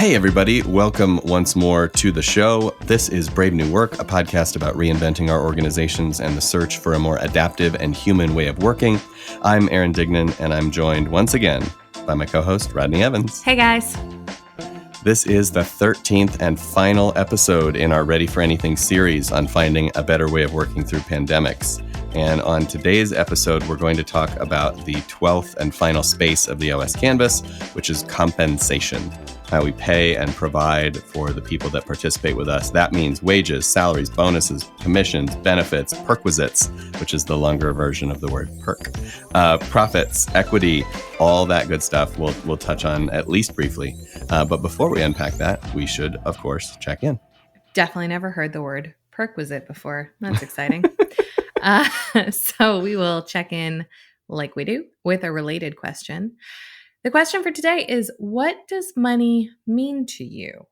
Hey, everybody. Welcome once more to the show. This is Brave New Work, a podcast about reinventing our organizations and the search for a more adaptive and human way of working. I'm Aaron Dignan, and I'm joined once again by my co-host, Rodney Evans. Hey, guys. This is the 13th and final episode in our Ready for Anything series on finding a better way of working through pandemics. And on today's episode, we're going to talk about the 12th and final space of the OS Canvas, which is compensation. How we pay and provide for the people that participate with us. That means wages, salaries, bonuses, commissions, benefits, perquisites, which is the longer version of the word perk, profits, equity, all that good stuff we'll touch on at least briefly. But before we unpack that, we should, of course, check in. Definitely never heard the word perquisite before. That's exciting. So we will check in like we do with a related question. The question for today is, what does money mean to you?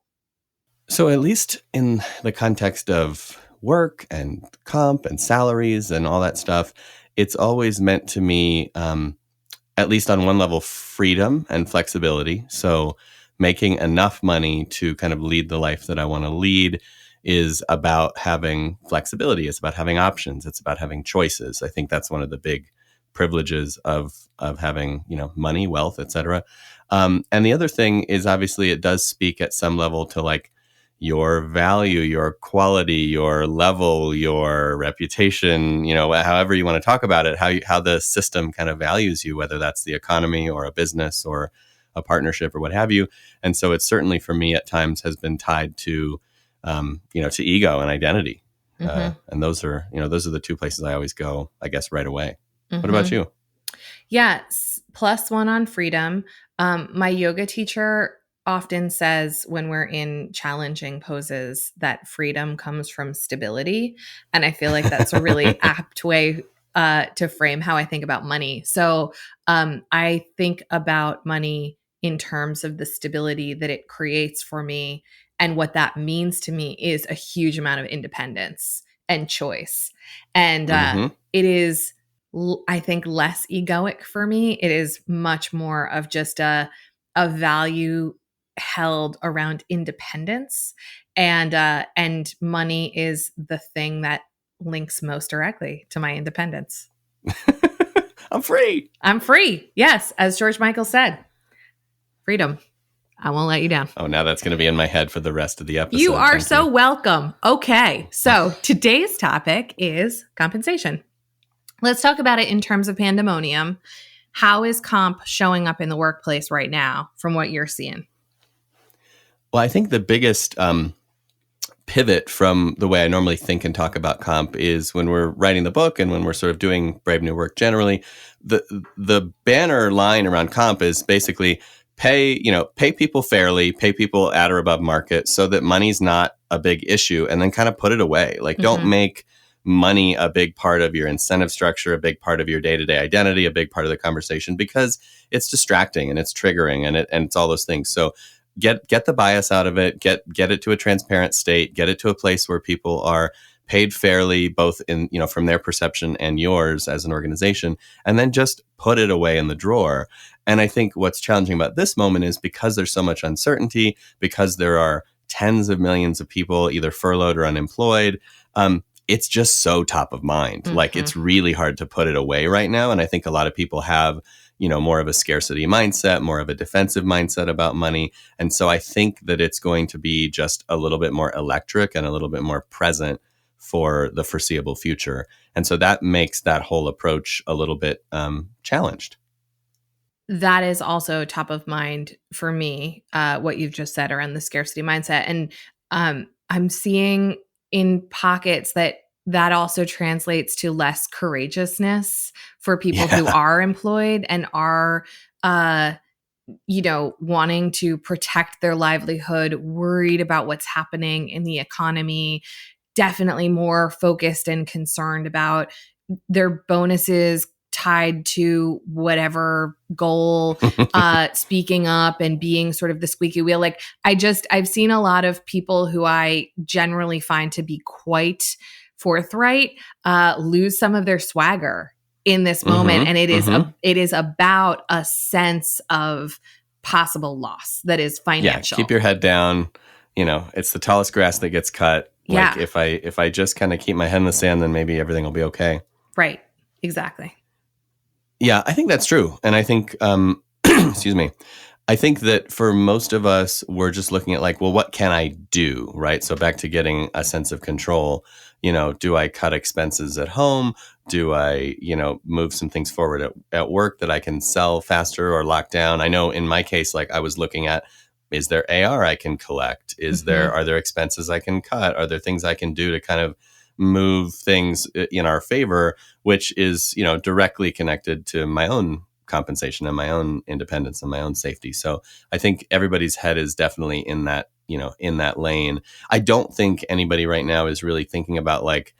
So at least in the context of work and comp and salaries and all that stuff, it's always meant to me, at least on one level, freedom and flexibility. So making enough money to kind of lead the life that I want to lead is about having flexibility. It's about having options. It's about having choices. I think that's one of the big privileges of having, money, wealth, et cetera. And the other thing is, obviously, it does speak at some level to like your value, your quality, your level, your reputation, however you want to talk about it, how the system kind of values you, whether that's the economy or a business or a partnership or what have you. And so it certainly for me at times has been tied to, to ego and identity. And those are the two places I always go, I guess, right away. What about you? Yeah, +1 on freedom. My yoga teacher often says when we're in challenging poses that freedom comes from stability. And I feel like that's a really apt way to frame how I think about money. So I think about money in terms of the stability that it creates for me. And what that means to me is a huge amount of independence and choice. And it is, I think, less egoic for me. It is much more of just a value held around independence, and money is the thing that links most directly to my independence. I'm free. I'm free. Yes, as George Michael said, freedom. I won't let you down. Oh, now that's going to be in my head for the rest of the episode. You are so welcome. Okay, so today's topic is compensation. Let's talk about it in terms of pandemonium. How is comp showing up in the workplace right now from what you're seeing? Well, I think the biggest pivot from the way I normally think and talk about comp is when we're writing the book and when we're sort of doing Brave New Work generally. The banner line around comp is basically pay people fairly, pay people at or above market so that money's not a big issue, and then kind of put it away. Like, don't make money a big part of your incentive structure, a big part of your day-to-day identity, a big part of the conversation, because it's distracting and it's triggering and it's all those things. So get the bias out of it, get it to a transparent state, get it to a place where people are paid fairly, both in, from their perception and yours as an organization, and then just put it away in the drawer. And I think what's challenging about this moment is because there's so much uncertainty, because there are tens of millions of people either furloughed or unemployed, it's just so top of mind. Like, it's really hard to put it away right now. And I think a lot of people have, more of a scarcity mindset, more of a defensive mindset about money. And so I think that it's going to be just a little bit more electric and a little bit more present for the foreseeable future. And so that makes that whole approach a little bit challenged. That is also top of mind for me, what you've just said around the scarcity mindset. And I'm seeing in pockets that also translates to less courageousness for people who are employed and are, wanting to protect their livelihood, worried about what's happening in the economy, definitely more focused and concerned about their bonuses tied to whatever goal, speaking up and being sort of the squeaky wheel. Like, I've seen a lot of people who I generally find to be quite forthright, lose some of their swagger in this moment. And it is about a sense of possible loss that is Yeah, financial. keep your head down. It's the tallest grass that gets cut. Like Yeah. if I just kind of keep my head in the sand, then maybe everything will be okay. Right. Exactly. Yeah, I think that's true. And I think, excuse me, I think that for most of us, we're just looking at like, well, what can I do? Right. So back to getting a sense of control, do I cut expenses at home? Do I, move some things forward at work that I can sell faster or lock down? I know in my case, like I was looking at, is there AR I can collect? Are there expenses I can cut? Are there things I can do to kind of move things in our favor, which is, directly connected to my own compensation and my own independence and my own safety. So I think everybody's head is definitely in that, in that lane. I don't think anybody right now is really thinking about like,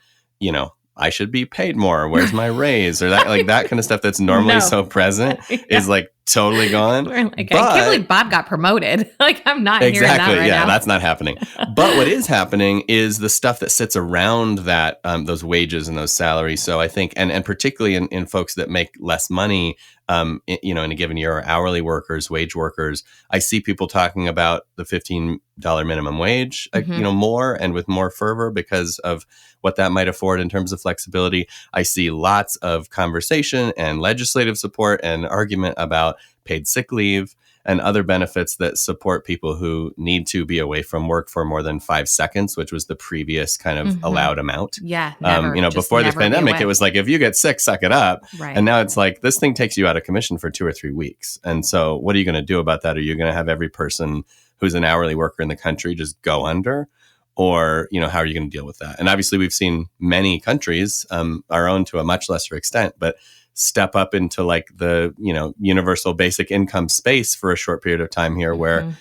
I should be paid more. Where's my raise? Or that like that kind of stuff that's normally so present is like totally gone. Like, I can't believe Bob got promoted. Like I'm not hearing that right now. That's not happening. But what is happening is the stuff that sits around that, those wages and those salaries. So I think, and particularly in folks that make less money, in a given year, or hourly workers, wage workers, I see people talking about the $15 minimum wage, more and with more fervor because of what that might afford in terms of flexibility. I see lots of conversation and legislative support and argument about paid sick leave and other benefits that support people who need to be away from work for more than 5 seconds, which was the previous kind of allowed amount. Yeah. Never, before this pandemic, it was like, if you get sick, suck it up. Right. And now it's like, this thing takes you out of commission for 2 or 3 weeks. And so what are you going to do about that? Are you going to have every person who's an hourly worker in the country just go under? Or, how are you going to deal with that? And obviously we've seen many countries, our own to a much lesser extent, but step up into like the, universal basic income space for a short period of time here where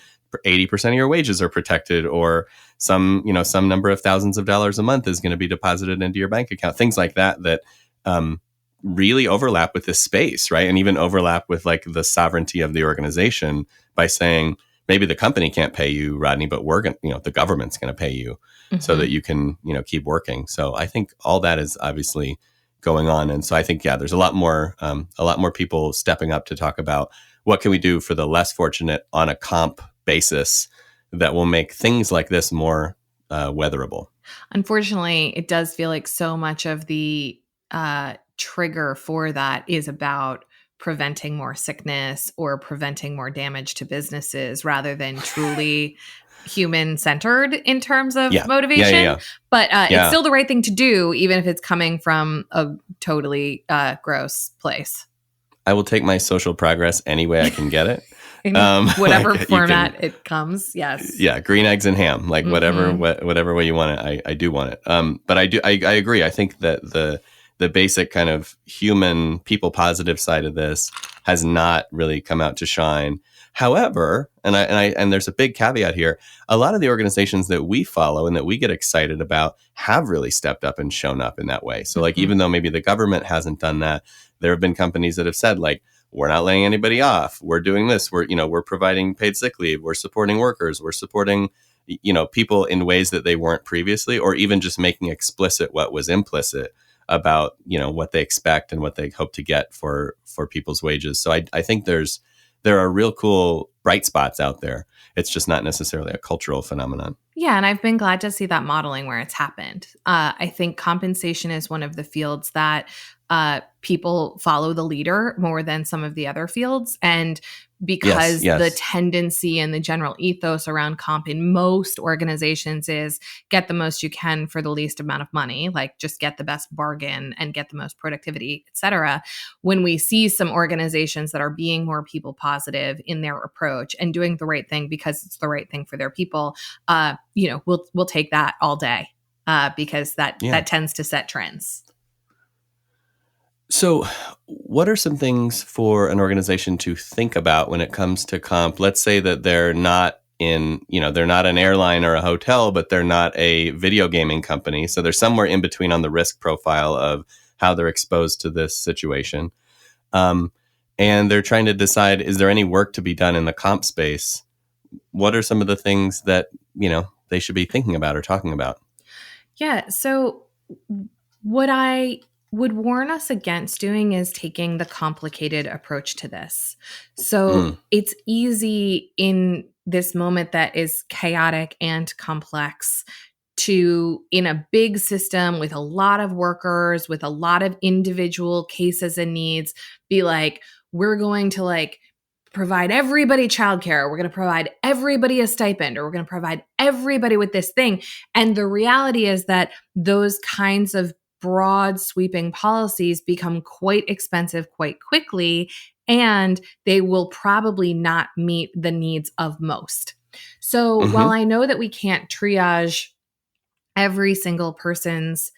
80% of your wages are protected, or some number of thousands of dollars a month is going to be deposited into your bank account. Things like that really overlap with this space, right? And even overlap with like the sovereignty of the organization by saying, maybe the company can't pay you, Rodney, but we're going to, the government's going to pay you so that you can, keep working. So I think all that is obviously going on. And so I think, there's a lot more people stepping up to talk about what can we do for the less fortunate on a comp basis that will make things like this more weatherable. Unfortunately, it does feel like so much of the trigger for that is about preventing more sickness or preventing more damage to businesses rather than truly human-centered in terms of motivation. But it's still the right thing to do, even if it's coming from a totally gross place. I will take my social progress any way I can get it. In whatever format it comes. Yes. Yeah. Green eggs and ham, like whatever way you want it. I do want it. But I agree. I think that the basic kind of human people positive side of this has not really come out to shine. However, and there's a big caveat here, a lot of the organizations that we follow and that we get excited about have really stepped up and shown up in that way. So like, even though maybe the government hasn't done that, there have been companies that have said like, we're not laying anybody off. We're doing this. We're providing paid sick leave. We're supporting workers. We're supporting, people in ways that they weren't previously, or even just making explicit what was implicit about, what they expect and what they hope to get for people's wages. So I think there are real cool bright spots out there. It's just not necessarily a cultural phenomenon. Yeah, and I've been glad to see that modeling where it's happened. I think compensation is one of the fields that people follow the leader more than some of the other fields. And because the tendency and the general ethos around comp in most organizations is get the most you can for the least amount of money, like just get the best bargain and get the most productivity, et cetera. When we see some organizations that are being more people positive in their approach and doing the right thing because it's the right thing for their people, we'll take that all day because that tends to set trends. So what are some things for an organization to think about when it comes to comp? Let's say that they're not they're not an airline or a hotel, but they're not a video gaming company. So they're somewhere in between on the risk profile of how they're exposed to this situation. And they're trying to decide, is there any work to be done in the comp space? What are some of the things that, they should be thinking about or talking about? Yeah. So what I would warn us against doing is taking the complicated approach to this. So Mm. it's easy in this moment that is chaotic and complex to, in a big system with a lot of workers, with a lot of individual cases and needs, be like, we're going to like provide everybody childcare. We're going to provide everybody a stipend, or we're going to provide everybody with this thing. And the reality is that those kinds of broad sweeping policies become quite expensive quite quickly, and they will probably not meet the needs of most. So while Hmm. I know that we can't triage every single person's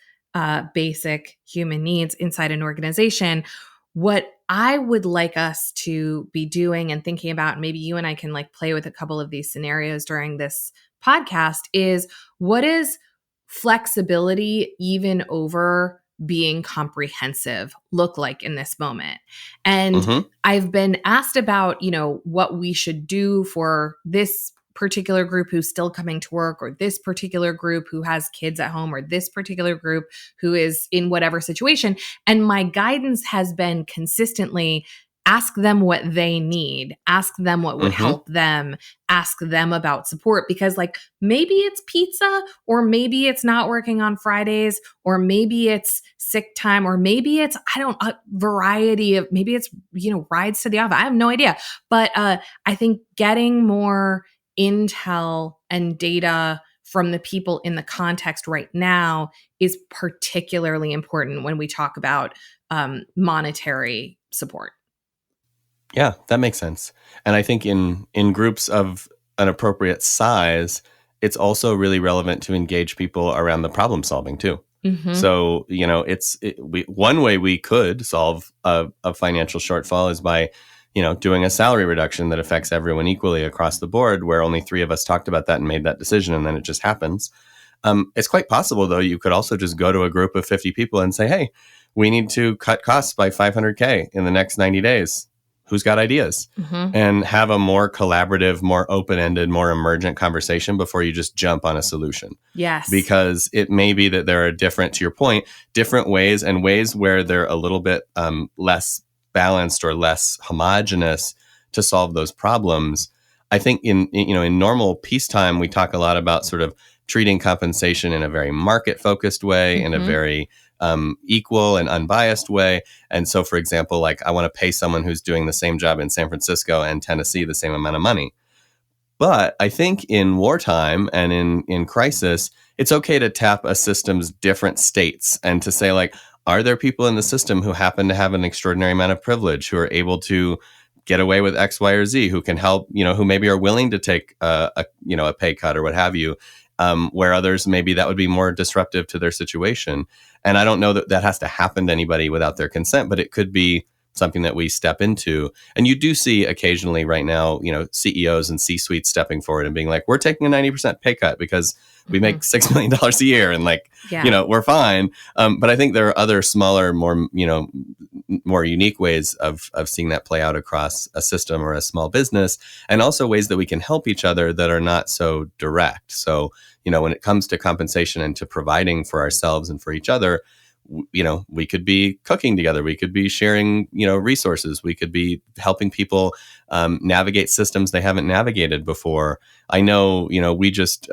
basic human needs inside an organization, what I would like us to be doing and thinking about, maybe you and I can like play with a couple of these scenarios during this podcast, is what is flexibility even over being comprehensive look like in this moment? And Hmm. I've been asked about, what we should do for this particular group who's still coming to work, or this particular group who has kids at home, or this particular group who is in whatever situation. And my guidance has been consistently ask them what they need, ask them what would Hmm. help them, ask them about support, because like maybe it's pizza, or maybe it's not working on Fridays, or maybe it's sick time, or maybe it's, I don't, a variety of, maybe it's, rides to the office. I have no idea. But I think getting more intel and data from the people in the context right now is particularly important when we talk about monetary support. Yeah, that makes sense. And I think in groups of an appropriate size, it's also really relevant to engage people around the problem solving too. Mm-hmm. So, one way we could solve a financial shortfall is by, doing a salary reduction that affects everyone equally across the board, where only three of us talked about that and made that decision, and then it just happens. It's quite possible, though, you could also just go to a group of 50 people and say, hey, we need to cut costs by 500K in the next 90 days. Who's got ideas? Mm-hmm. And have a more collaborative, more open-ended, more emergent conversation before you just jump on a solution. Yes. Because it may be that there are different, to your point, different ways, and ways where they're a little bit less balanced or less homogenous to solve those problems. I think in normal peacetime, we talk a lot about sort of treating compensation in a very market-focused way, in a Mm-hmm. very equal and unbiased way. And so, for example, like I want to pay someone who's doing the same job in San Francisco and Tennessee the same amount of money. But I think in wartime and in crisis, it's okay to tap a system's different states and to say, like, are there people in the system who happen to have an extraordinary amount of privilege, who are able to get away with X, Y, or Z, who can help, who maybe are willing to take a pay cut or what have you, where others maybe that would be more disruptive to their situation. And I don't know that that has to happen to anybody without their consent, but it could be something that we step into. And you do see occasionally right now, CEOs and C-suites stepping forward and being like, we're taking a 90% pay cut because we Mm-hmm. make $6 million a year and Yeah. we're fine. But I think there are other smaller, more unique ways of seeing that play out across a system or a small business, and also ways that we can help each other that are not so direct. So, when it comes to compensation and to providing for ourselves and for each other, we could be cooking together. We could be sharing, resources. We could be helping people navigate systems they haven't navigated before. I know, we just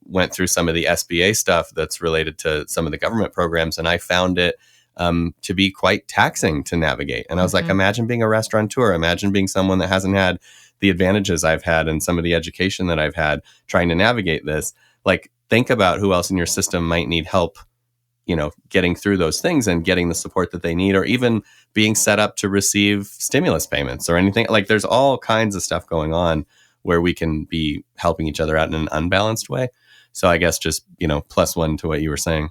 went through some of the SBA stuff that's related to some of the government programs, and I found it to be quite taxing to navigate. And I was like, Mm-hmm. imagine being a restaurateur. Imagine being someone that hasn't had the advantages I've had and some of the education that I've had trying to navigate this. Like, think about who else in your system might need help getting through those things and getting the support that they need, or even being set up to receive stimulus payments or anything. Like, there's all kinds of stuff going on where we can be helping each other out in an unbalanced way. So I guess just, plus one to what you were saying.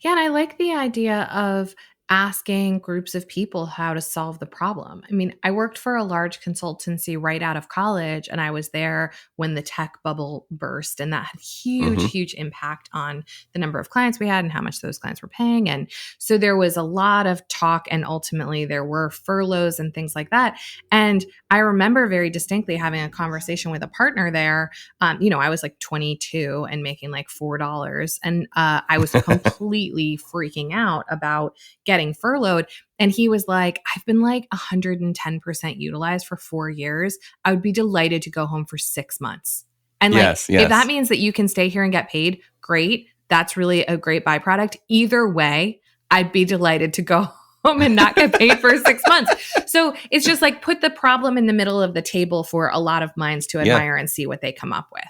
Yeah, and I like the idea of asking groups of people how to solve the problem. I mean, I worked for a large consultancy right out of college, and I was there when the tech bubble burst, and that had huge, Mm-hmm. huge impact on the number of clients we had and how much those clients were paying. And so there was a lot of talk, and ultimately there were furloughs and things like that. And I remember very distinctly having a conversation with a partner there. I was like 22 and making like $4, and I was completely freaking out about getting getting furloughed. And he was like, I've been like 110% utilized for 4 years. I would be delighted to go home for 6 months. And like, if that means that you can stay here and get paid, great. That's really a great byproduct. Either way, I'd be delighted to go home and not get paid for 6 months. So it's just like put the problem in the middle of the table for a lot of minds to admire and see what they come up with.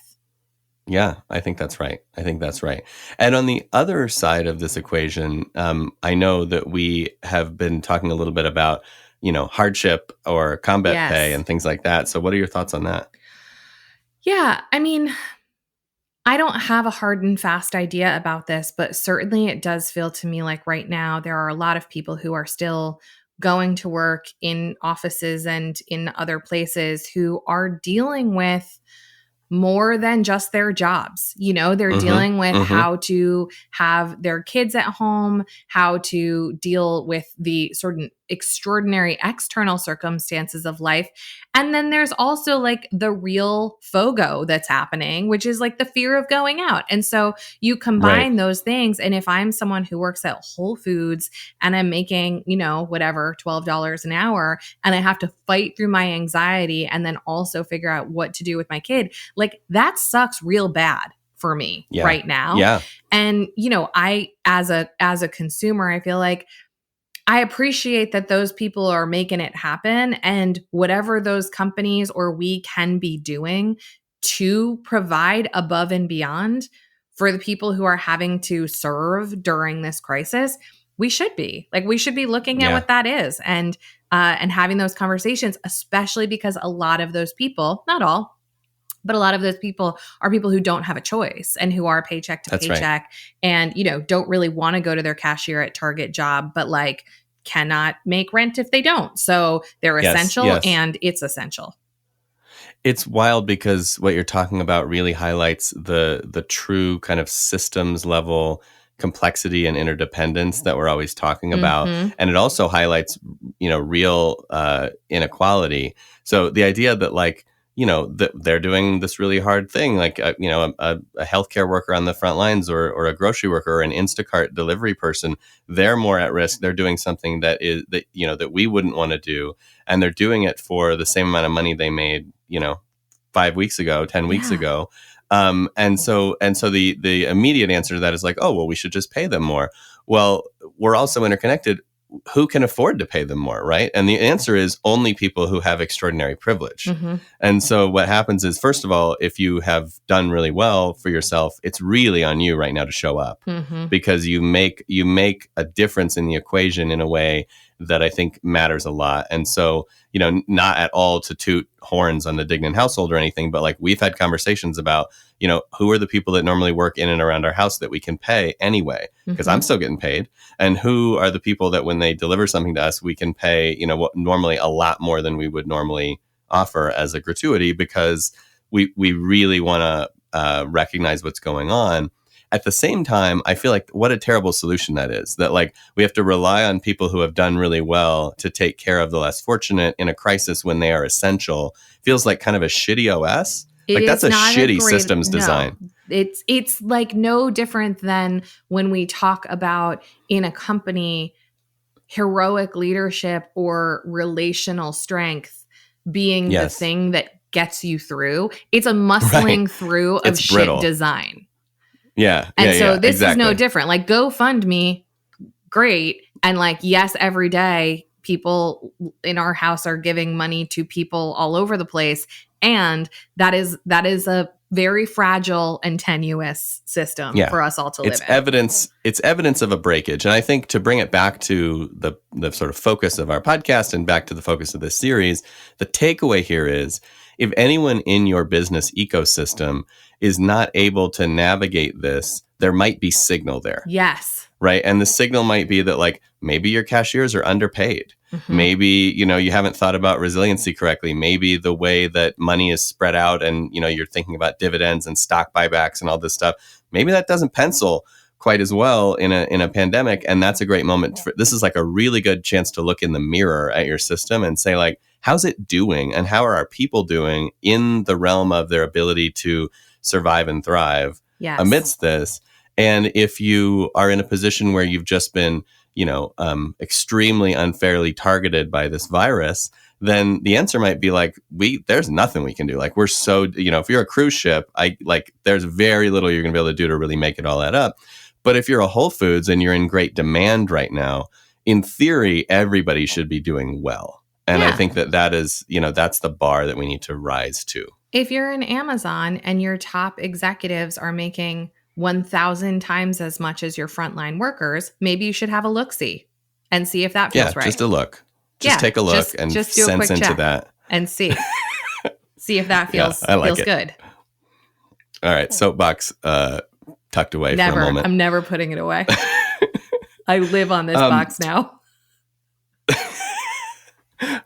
Yeah, I think that's right. And on the other side of this equation, I know that we have been talking a little bit about, hardship or combat pay and things like that. So what are your thoughts on that? Yeah, I mean, I don't have a hard and fast idea about this, but certainly it does feel to me like right now there are a lot of people who are still going to work in offices and in other places who are dealing with more than just their jobs. They're dealing with how to have their kids at home, how to deal with the sort of extraordinary external circumstances of life. And then there's also like the real FOGO that's happening, which is like the fear of going out. And so you combine those things. And if I'm someone who works at Whole Foods and I'm making, whatever, $12 an hour, and I have to fight through my anxiety and then also figure out what to do with my kid, like that sucks real bad for me right now. Yeah. And, I, as a consumer, I feel like I appreciate that those people are making it happen, and whatever those companies or we can be doing to provide above and beyond for the people who are having to serve during this crisis, we should be looking at what that is and having those conversations, especially because a lot of those people, not all, but a lot of those people are people who don't have a choice and who are paycheck to paycheck and, don't really want to go to their cashier at Target job, but like cannot make rent if they don't. So they're essential and it's essential. It's wild because what you're talking about really highlights the true kind of systems level complexity and interdependence that we're always talking about. And it also highlights, real inequality. So the idea that like, that they're doing this really hard thing, like, a healthcare worker on the front lines or a grocery worker or an Instacart delivery person, they're more at risk. They're doing something that we wouldn't want to do. And they're doing it for the same amount of money they made, 5 weeks ago, 10 weeks ago. And so the immediate answer to that is like, oh, well, we should just pay them more. Well, we're also interconnected. Who can afford to pay them more, right? And the answer is only people who have extraordinary privilege. And so what happens is, first of all, if you have done really well for yourself, it's really on you right now to show up because you make a difference in the equation in a way that I think matters a lot. And so, not at all to toot horns on the Dignan household or anything, but like we've had conversations about, who are the people that normally work in and around our house that we can pay anyway, because I'm still getting paid. And who are the people that when they deliver something to us, we can pay, what normally a lot more than we would normally offer as a gratuity, because we really want to recognize what's going on. At the same time, I feel like what a terrible solution that is, that like we have to rely on people who have done really well to take care of the less fortunate in a crisis when they are essential. Feels like kind of a shitty OS. Like that's a shitty systems design. It's like no different than when we talk about in a company heroic leadership or relational strength being the thing that gets you through. It's a muscling through of shit brittle design. Yeah. And so this is no different. Like GoFundMe, great. And like, yes, every day people in our house are giving money to people all over the place. And that is a very fragile and tenuous system for us all to live in. It's evidence of a breakage. And I think to bring it back to the sort of focus of our podcast and back to the focus of this series, the takeaway here is if anyone in your business ecosystem is not able to navigate this, there might be signal there. Yes. Right. And the signal might be that like maybe your cashiers are underpaid. Maybe, you haven't thought about resiliency correctly. Maybe the way that money is spread out and, you're thinking about dividends and stock buybacks and all this stuff, maybe that doesn't pencil quite as well in a pandemic. And that's a great moment. This is like a really good chance to look in the mirror at your system and say like, how's it doing? And how are our people doing in the realm of their ability to survive and thrive amidst this? And if you are in a position where you've just been, extremely unfairly targeted by this virus, then the answer might be like, there's nothing we can do. Like, we're so, if you're a cruise ship, there's very little you're going to be able to do to really make it all add up. But if you're a Whole Foods and you're in great demand right now, in theory, everybody should be doing well. And I think that is, that's the bar that we need to rise to. If you're in Amazon and your top executives are making 1,000 times as much as your frontline workers, maybe you should have a look-see and see if that feels right. Just a look. Just take a look and just do sense into that. And see if that feels good. All right. Soapbox tucked away for a moment. I'm never putting it away. I live on this box now.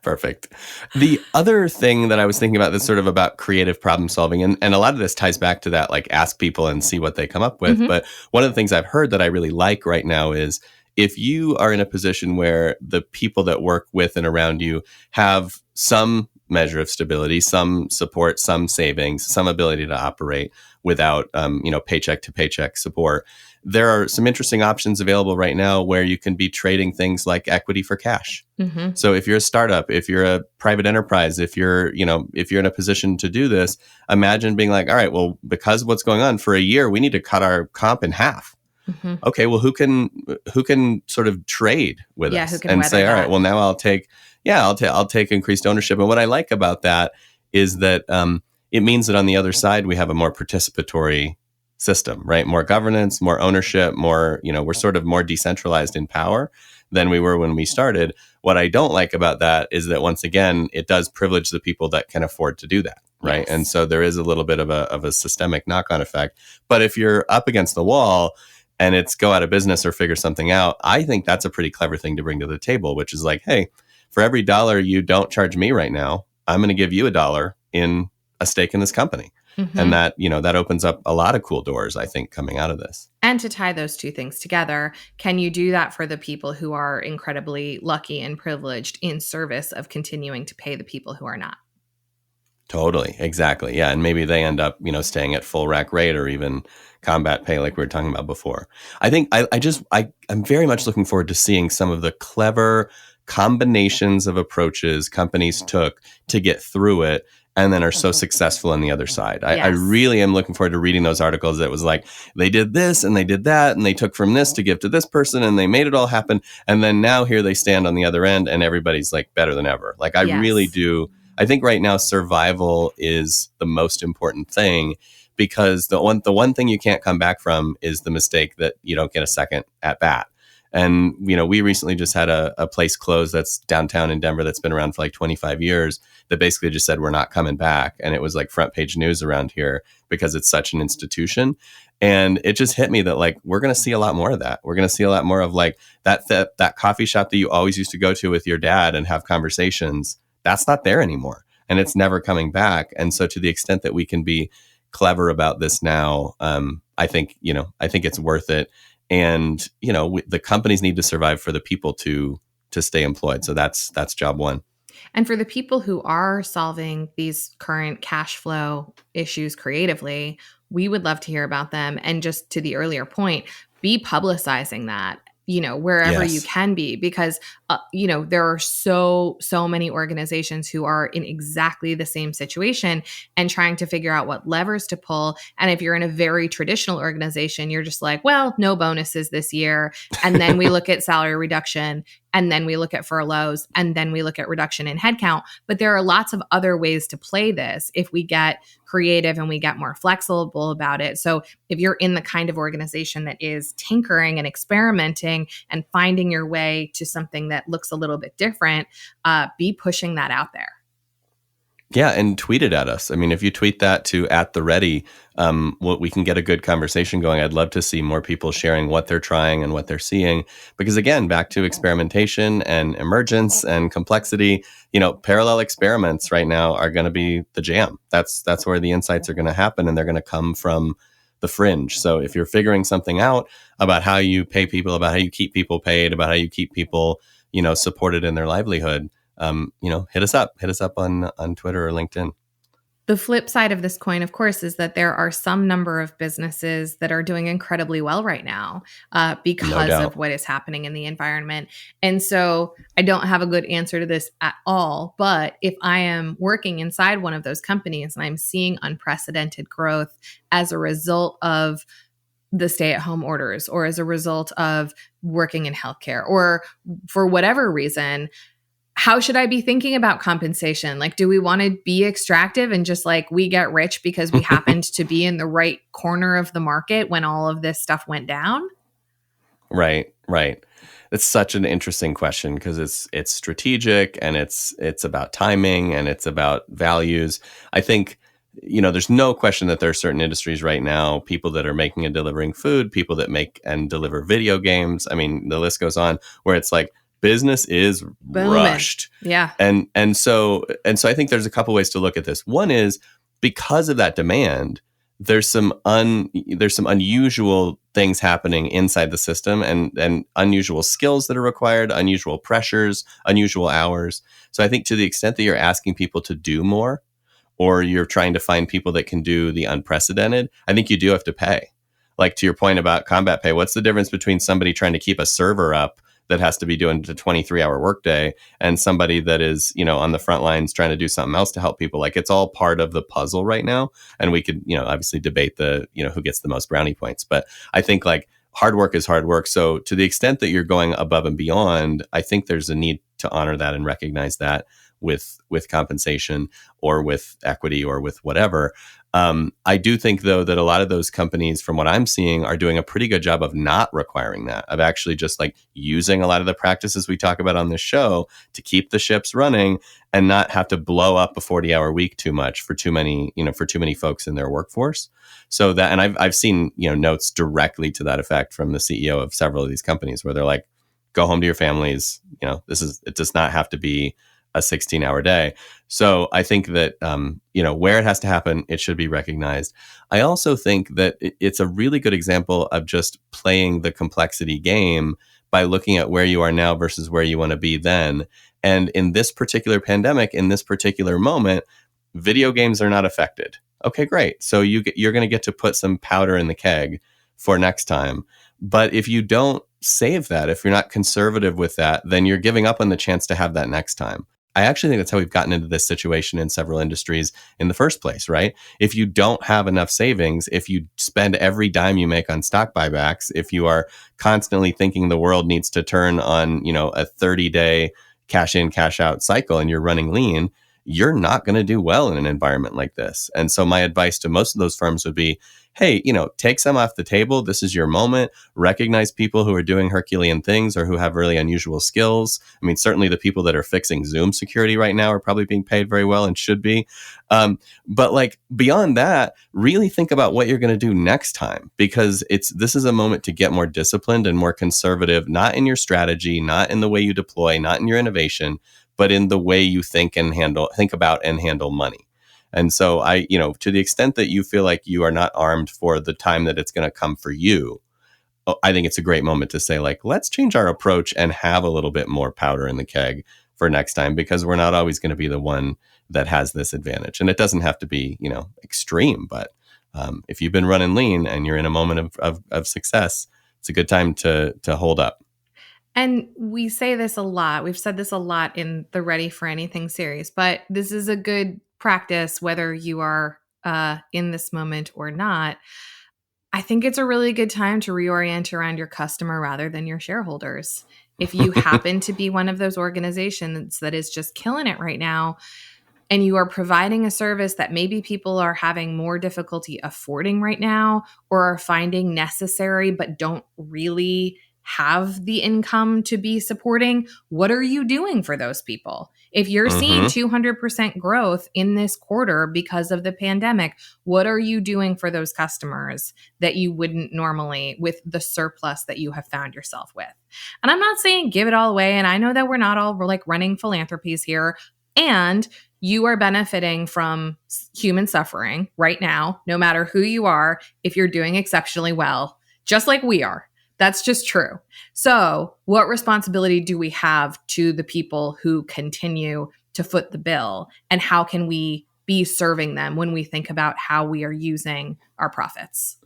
Perfect. The other thing that I was thinking about that's sort of about creative problem solving, and a lot of this ties back to that, like, ask people and see what they come up with. Mm-hmm. But one of the things I've heard that I really like right now is if you are in a position where the people that work with and around you have some measure of stability, some support, some savings, some ability to operate without, paycheck to paycheck support, there are some interesting options available right now where you can be trading things like equity for cash. Mm-hmm. So if you're a startup, if you're a private enterprise, if you're in a position to do this, imagine being like, all right, well, because what's going on for a year, we need to cut our comp in half. Mm-hmm. Okay, well, who can sort of trade with us and say, all right, well, now I'll take increased ownership. And what I like about that is that it means that on the other side, we have a more participatory system, right? More governance, more ownership, more, we're sort of more decentralized in power than we were when we started. What I don't like about that is that, once again, it does privilege the people that can afford to do that, right? Yes. And so there is a little bit of a systemic knock-on effect. But if you're up against the wall and it's go out of business or figure something out, I think that's a pretty clever thing to bring to the table, which is like, hey, for every $1 you don't charge me right now, I'm going to give you $1 in a stake in this company. Mm-hmm. And that, that opens up a lot of cool doors, I think, coming out of this. And to tie those two things together, can you do that for the people who are incredibly lucky and privileged in service of continuing to pay the people who are not? Totally. Exactly. Yeah. And maybe they end up, staying at full rack rate or even combat pay like we were talking about before. I think I'm very much looking forward to seeing some of the clever combinations of approaches companies took to get through it and then are so successful on the other side. I really am looking forward to reading those articles that was like, they did this and they did that and they took from this to give to this person and they made it all happen. And then now here they stand on the other end and everybody's like better than ever. Like, I really do. I think right now survival is the most important thing, because the one thing you can't come back from is the mistake that you don't get a second at bat. And, we recently just had a place close that's downtown in Denver that's been around for like 25 years that basically just said, we're not coming back. And it was like front page news around here because it's such an institution. And it just hit me that, like, we're going to see a lot more of that. We're going to see a lot more of like that coffee shop that you always used to go to with your dad and have conversations. That's not there anymore. And it's never coming back. And so to the extent that we can be clever about this now, I think it's worth it. And, the companies need to survive for the people to stay employed. So that's job one. And for the people who are solving these current cash flow issues creatively, we would love to hear about them. And just to the earlier point, be publicizing that, wherever you can be, because, there are so many organizations who are in exactly the same situation and trying to figure out what levers to pull. And if you're in a very traditional organization, you're just like, well, no bonuses this year. And then we look at salary reduction, and then we look at furloughs, and then we look at reduction in headcount. But there are lots of other ways to play this if we get creative and we get more flexible about it. So if you're in the kind of organization that is tinkering and experimenting and finding your way to something that looks a little bit different, be pushing that out there. Yeah, and tweet it at us. I mean, if you tweet that to @theready, we can get a good conversation going. I'd love to see more people sharing what they're trying and what they're seeing. Because again, back to experimentation and emergence and complexity, parallel experiments right now are going to be the jam. That's where the insights are going to happen, and they're going to come from the fringe. So if you're figuring something out about how you pay people, about how you keep people paid, about how you keep people, supported in their livelihood, hit us up on Twitter or LinkedIn. The flip side of this coin, of course, is that there are some number of businesses that are doing incredibly well right now No because of doubt. what is happening in the environment. And so I don't have a good answer to this at all. But if I am working inside one of those companies and I'm seeing unprecedented growth as a result of the stay-at-home orders or as a result of working in healthcare or for whatever reason, how should I be thinking about compensation? Like, do we want to be extractive and just like we get rich because we happened to be in the right corner of the market when all of this stuff went down? Right, right. It's such an interesting question because it's strategic and it's about timing and it's about values. I think, there's no question that there are certain industries right now, people that are making and delivering food, people that make and deliver video games. I mean, the list goes on where it's like business is Booming. rushed. Yeah. And so I think there's a couple ways to look at this. One is because of that demand, there's some unusual things happening inside the system and unusual skills that are required, unusual pressures, unusual hours. So I think to the extent that you're asking people to do more or you're trying to find people that can do the unprecedented, I think you do have to pay. Like to your point about combat pay, what's the difference between somebody trying to keep a server up that has to be doing a 23-hour workday and somebody that is, on the front lines trying to do something else to help people? Like it's all part of the puzzle right now. And we could, obviously debate who gets the most brownie points. But I think like hard work is hard work. So to the extent that you're going above and beyond, I think there's a need to honor that and recognize that with compensation or with equity or with whatever. I do think, though, that a lot of those companies, from what I'm seeing, are doing a pretty good job of not requiring that, of actually just like using a lot of the practices we talk about on this show to keep the ships running and not have to blow up a 40-hour week too much for too many folks in their workforce. So that, and I've seen, notes directly to that effect from the CEO of several of these companies where they're like, go home to your families. It does not have to be a 16-hour day. So I think that, where it has to happen, it should be recognized. I also think that it's a really good example of just playing the complexity game by looking at where you are now versus where you want to be then. And in this particular pandemic, in this particular moment, video games are not affected. Okay, great. So you're going to get to put some powder in the keg for next time. But if you don't save that, if you're not conservative with that, then you're giving up on the chance to have that next time. I actually think that's how we've gotten into this situation in several industries in the first place, right? If you don't have enough savings, if you spend every dime you make on stock buybacks, if you are constantly thinking the world needs to turn on, a 30-day cash in, cash out cycle and you're running lean, you're not going to do well in an environment like this. And so my advice to most of those firms would be, hey, take some off the table. This is your moment. Recognize people who are doing Herculean things or who have really unusual skills. I mean, certainly the people that are fixing Zoom security right now are probably being paid very well and should be. But like beyond that, really think about what you're going to do next time, because this is a moment to get more disciplined and more conservative, not in your strategy, not in the way you deploy, not in your innovation, but in the way you think about and handle money. And so to the extent that you feel like you are not armed for the time that it's going to come for you, I think it's a great moment to say, like, let's change our approach and have a little bit more powder in the keg for next time, because we're not always going to be the one that has this advantage. And it doesn't have to be, extreme, but if you've been running lean and you're in a moment of success, it's a good time to hold up. And we say this a lot. We've said this a lot in the Ready for Anything series, but this is a good practice whether you are in this moment or not. I think it's a really good time to reorient around your customer rather than your shareholders. If you happen to be one of those organizations that is just killing it right now, and you are providing a service that maybe people are having more difficulty affording right now or are finding necessary but don't really have the income to be supporting, what are you doing for those people? If you're seeing 200% growth in this quarter because of the pandemic, what are you doing for those customers that you wouldn't normally with the surplus that you have found yourself with? And I'm not saying give it all away. And I know that we're like running philanthropies here. And you are benefiting from human suffering right now, no matter who you are, if you're doing exceptionally well, just like we are. That's just true. So what responsibility do we have to the people who continue to foot the bill? And how can we be serving them when we think about how we are using our profits.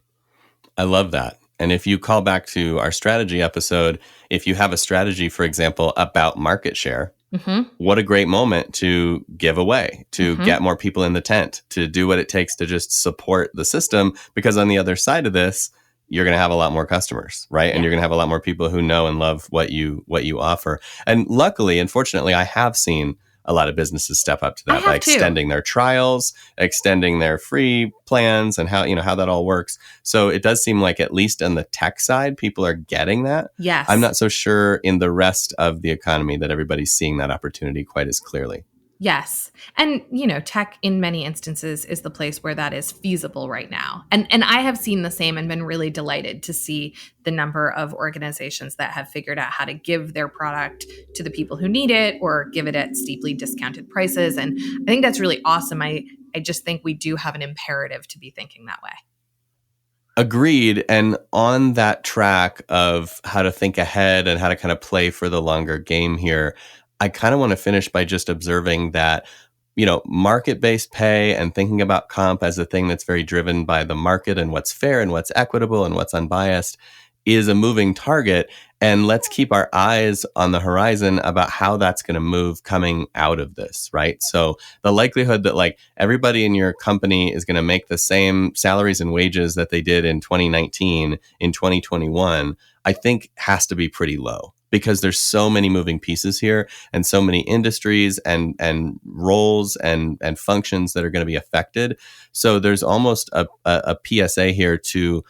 I love that. And if you call back to our strategy episode, if you have a strategy, for example, about market share, what a great moment to give away, to get more people in the tent, to do what it takes to just support the system. Because on the other side of this, you're going to have a lot more customers, right? And you're going to have a lot more people who know and love what you offer. And luckily, unfortunately, I have seen a lot of businesses step up to that by extending their trials, extending their free plans, and how that all works. So it does seem like, at least on the tech side, people are getting that. Yes. I'm not so sure in the rest of the economy that everybody's seeing that opportunity quite as clearly. Yes. And, tech in many instances is the place where that is feasible right now. And I have seen the same and been really delighted to see the number of organizations that have figured out how to give their product to the people who need it or give it at steeply discounted prices. And I think that's really awesome. I just think we do have an imperative to be thinking that way. Agreed. And on that track of how to think ahead and how to kind of play for the longer game here, I kind of want to finish by just observing that, market-based pay and thinking about comp as a thing that's very driven by the market and what's fair and what's equitable and what's unbiased is a moving target. And let's keep our eyes on the horizon about how that's going to move coming out of this, right? So the likelihood that everybody in your company is going to make the same salaries and wages that they did in 2019, in 2021, I think has to be pretty low. Because there's so many moving pieces here and so many industries and roles and functions that are going to be affected. So there's almost a PSA here to,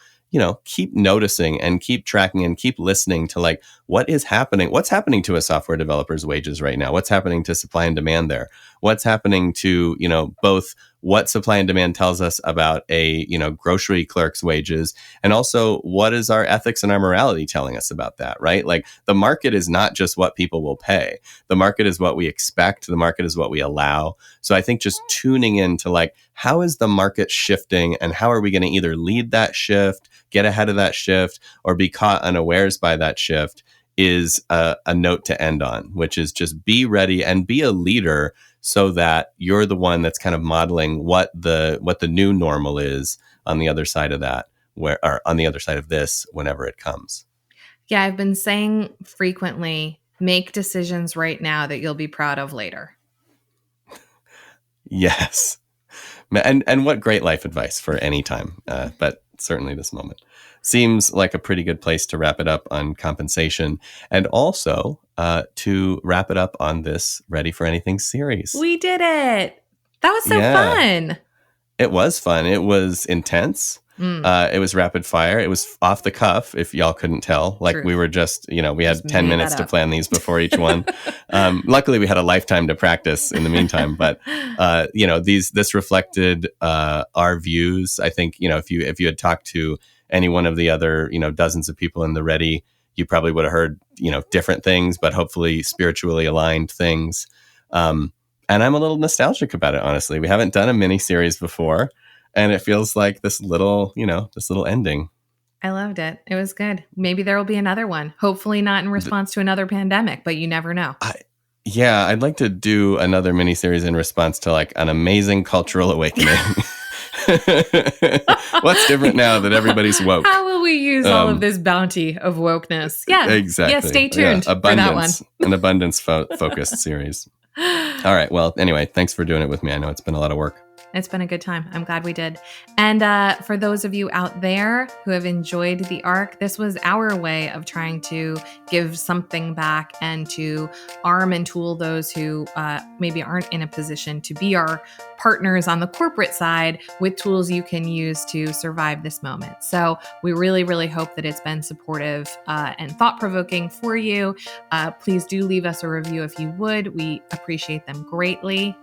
keep noticing and keep tracking and keep listening to what is happening? What's happening to a software developer's wages right now? What's happening to supply and demand there? What's happening to, both what supply and demand tells us about a, grocery clerk's wages, and also what is our ethics and our morality telling us about that, right? The market is not just what people will pay. The market is what we expect. The market is what we allow. So I think just tuning into how is the market shifting and how are we going to either lead that shift, get ahead of that shift, or be caught unawares by that shift is a note to end on, which is just be ready and be a leader so that you're the one that's kind of modeling what the new normal is on the other side of that, or on the other side of this, whenever it comes. Yeah, I've been saying frequently, make decisions right now that you'll be proud of later. Yes. And what great life advice for any time, but certainly this moment. Seems like a pretty good place to wrap it up on compensation, and also to wrap it up on this Ready for Anything series. We did it. That was so fun. It was fun. It was intense. It was rapid fire. It was off the cuff, if y'all couldn't tell. True. We were we had 10 minutes to plan these before each one. Luckily, we had a lifetime to practice in the meantime. But, this reflected our views. I think, if you had talked to any one of the other, dozens of people in the Ready, you probably would have heard, different things, but hopefully spiritually aligned things. And I'm a little nostalgic about it, honestly. We haven't done a mini series before, and it feels like this little ending. I loved it. It was good. Maybe there will be another one. Hopefully not in response to another pandemic, but you never know. I'd like to do another mini series in response to an amazing cultural awakening. What's different now that everybody's woke? How will we use all of this bounty of wokeness? Yeah, exactly. Yeah, stay tuned for that one. An abundance focused series. All right. Well, anyway, thanks for doing it with me. I know it's been a lot of work. It's been a good time. I'm glad we did. And for those of you out there who have enjoyed the arc, this was our way of trying to give something back and to arm and tool those who maybe aren't in a position to be our partners on the corporate side with tools you can use to survive this moment. So we really, really hope that it's been supportive and thought-provoking for you. Please do leave us a review if you would. We appreciate them greatly.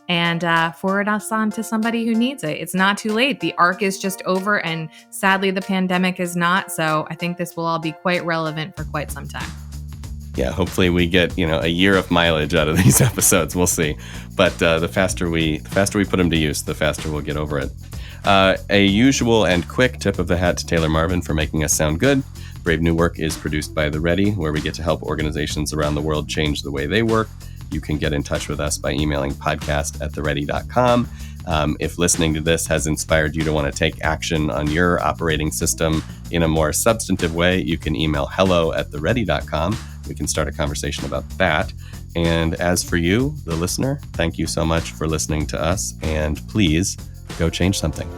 And forward us on to somebody who needs it. It's not too late. The arc is just over, and sadly the pandemic is not. So I think this will all be quite relevant for quite some time. Yeah, hopefully we get a year of mileage out of these episodes. We'll see. But the faster we put them to use, the faster we'll get over it. A usual and quick tip of the hat to Taylor Marvin for making us sound good. Brave New Work is produced by The Ready, where we get to help organizations around the world change the way they work. You can get in touch with us by emailing podcast@theready.com. If listening to this has inspired you to want to take action on your operating system in a more substantive way, you can email hello@theready.com. We can start a conversation about that. And as for you, the listener, thank you so much for listening to us, and please go change something.